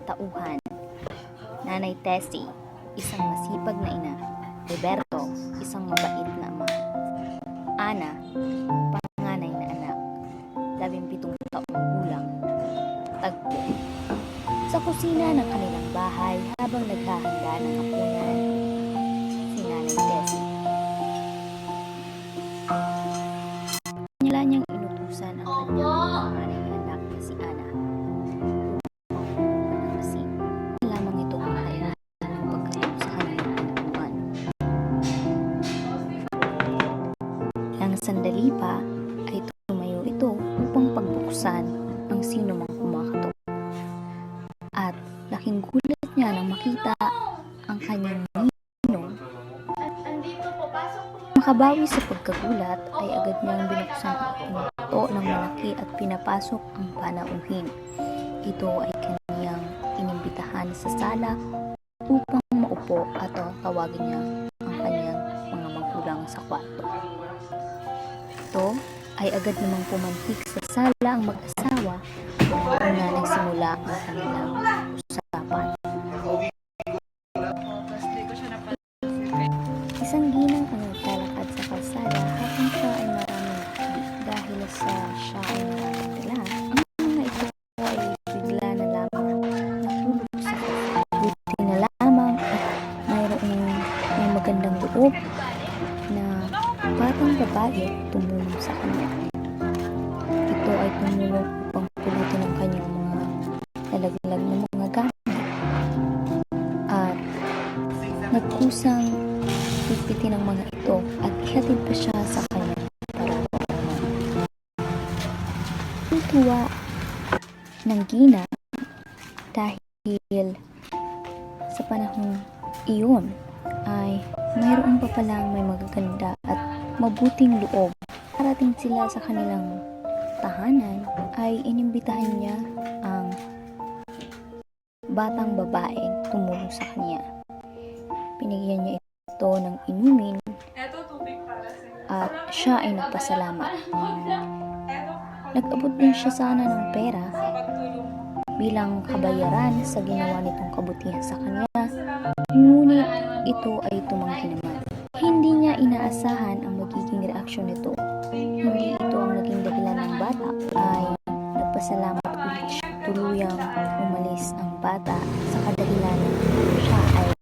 tauhan. Nanay Tessie, isang masipag na ina. Roberto, isang mabait na ama. Ana, panganay na anak, 17 taong gulang. Tagpo. Sa kusina ng kanilang bahay habang naghahanda ng hapunan, si Nanay Tessie. Nila niyang inutusan ang kanyang panganay na anak na si Ana upang manakasin. Lamang ito ang kailangan ng pagkain sa kanilang pinatuan. Ilang sandali pa ay tumayo ito upang pagbuksan ang sino mang kumakatok. At laking gulat niya nang makita ang kanyang ninong. Makabawi sa pagkagulat ay agad niyang binuksan ang pinto ng malaki at pinapasok ang panauhin. Ito ay kaniyang inimbitahan sa sala upang maupo at tawagin niya ang kanyang mga magulang sa kwarto. Ito ay agad namang pumantik sa sala ang mag-asawa na nagsimula ang kanilang usapan. Isang ginang ang naglalakad sa kalsada habang siya ay maraming dahil sa siya ay nakatila. Ang mga ito ay bigla na lamang natulog sa kalsada. Buti na lamang at may magandang loob na batang babae tumulong sa kanya. Ito ay tumulong upang pulutin ang kanyang mga nalaglag na mga gamit at nagkusang pipitin ang mga ito at ihatid pa siya sa kanyang pararoonan. Ang tuwa ng Gina dahil sa panahong iyon ay mayroon pa palang may magaganda at mabuting loob. Parating sila sa kanilang tahanan ay inimbitahan niya ang batang babaeng tumulong sa kanya. Pinigyan niya ito ng inumin at siya ay nagpasalamat. Nag-abot din siya sana ng pera bilang kabayaran sa ginawa nitong kabutihan sa kanya, ngunit ito ay tumanggi naman. Hindi niya inaasahan ang magiging reaksyon nito. Hindi ito ang naging dahilan ng bata ay nagpasalamat ulit siya. Tuluyang umalis ang bata sa kadahilanan siya ay